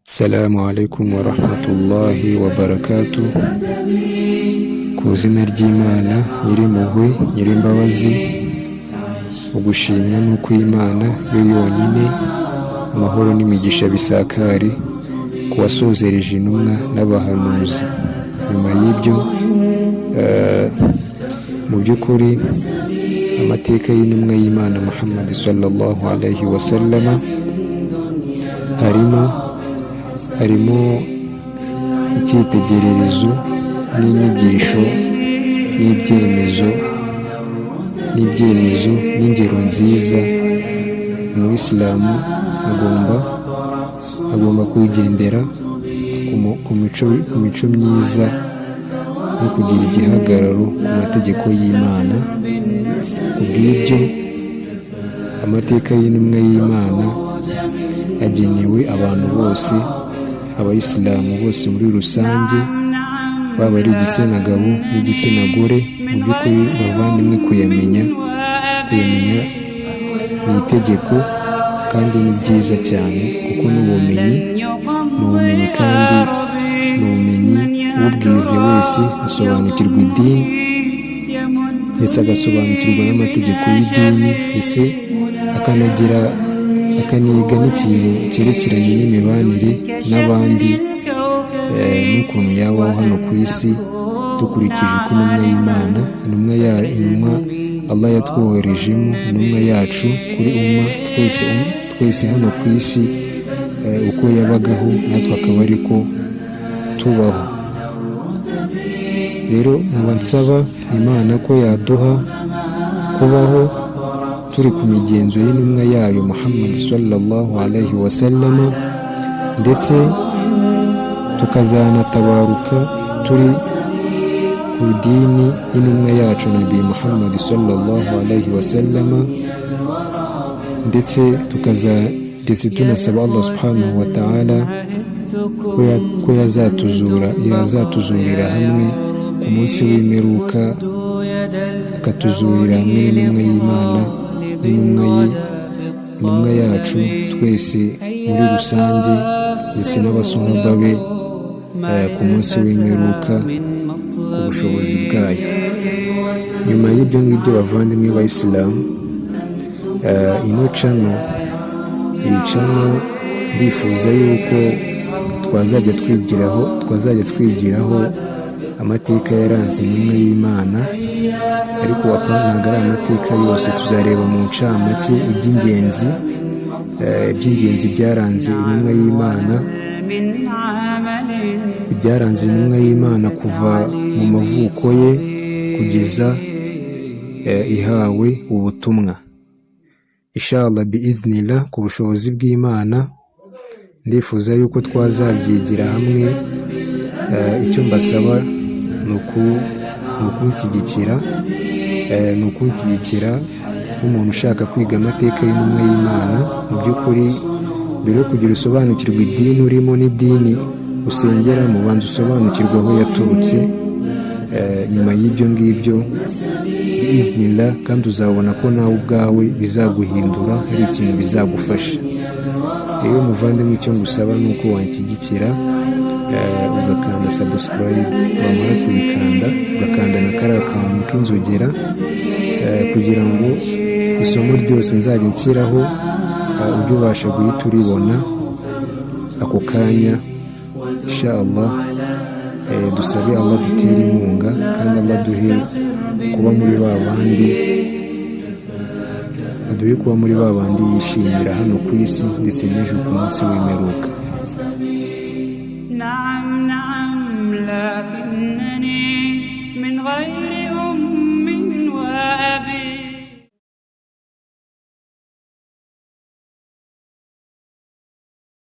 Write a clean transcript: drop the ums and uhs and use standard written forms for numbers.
Assalamu alaikum wa rahmatullahi wa barakatuh. Ku izina ry'Imana Nyirimpuhwe Nyirimbabazi, ugushimwa n'uko Imana yo yonyine, amahoro n'imigisha bisakare ku wasozereje intumwa n'abahanuzi. Nyuma y'ibyo mu by'ukuri amateka y'intumwa y'Imana Muhammad sallallahu alaihi wa sallama harimo icyitegererezo n'inyigisho n'ibyemezo n'ingero nziza umuyisilamu agomba kugendera ku mico myiza no kugira igihagararo ku mategeko y'Imana. Ku bw'ibyo amateka y'intumwa y'Imana agenewe abantu bose, abayisilamu bose muri rusange, baba ari igitsina gabo n'igitsina gore. Mu by'ukuri bavandimwe, kuyamenya ni itegeko kandi ni byiza cyane, kuko n'ubumenyi kandi ubwize wese asobanukirwa idini ndetse agasobanukirwa n'amategeko y'idini, ndetse akaniga n'ikintu cyerekeranye n'imibanire n'abandi, n'ukuntu yabaho hano ku isi dukurikije uko intumwa y'Imana, intumwa Allah yatwoherejemo, intumwa yacu kuri twese hano ku isi, uko yabagaho natwe akaba ariko tubaho. Rero nkaba nsaba Imana ko yaduha kubaho turi ku migenzo y'intumwa yayo Muhammad sallallahu alaihi wa sallama, ndetse tukazanatabaruka turi ku dini y'intumwa yacu Nabi Muhammad sallallahu alaihi wa sallama, ndetse tunasaba Allah subhanahu wa ta'ala ko yazatuzurira hamwe ku munsi w'imperuka, akatuzurira hamwe n'intumwa y'Imana intumwa yacu twese muri rusange, ndetse n'abasahaba be ku munsi w'imperuka ku bushobozi bwayo. Nyuma y'ibyo ngibyo bavandimwe b'Abayisilamu, iyi cano ndifuza yuko twazajya twigiraho amateka yaranze intumwa y'Imana, ariko ntabwo ari amateka yose, tuzareba mu ncamake iby'ingenzi byaranze intumwa y'Imana, kuva mu mavuko ye kugeza ihawe ubutumwa. Inshallah biiznillah, ku bushobozi bw'Imana ndifuza yuko twazabyigira hamwe. Icyo mbasaba ni ukunshyigikira nk'umuntu ushaka kwiga amateka y'intumwa y'Imana. Mu by'ukuri, mbere yo kugira usobanukirwa idini urimo n'idini usengeramo, banza usobanukirwa aho yaturutse. Nyuma y'ibyo ngibyo biiznillah, kandi uzabona ko nawe ubwawe bizaguhindura, hari ikintu bizagufasha. Rero muvandimwe, icyo ngusaba ni uko wanshyigikira, ugakanda subscribe, wamara kuyikanda ugakanda na kariya kantu k'inzogera, kugira ngo isomo ryose nzajya nshyiraho ujye ubasha guhita uribona ako kanya. Inshallah, dusabe Allah dutere inkunga, kandi Allah duhe kuba muri ba bandi yishimira hano ku isi, ndetse n'ejo ku munsi w'imperuka.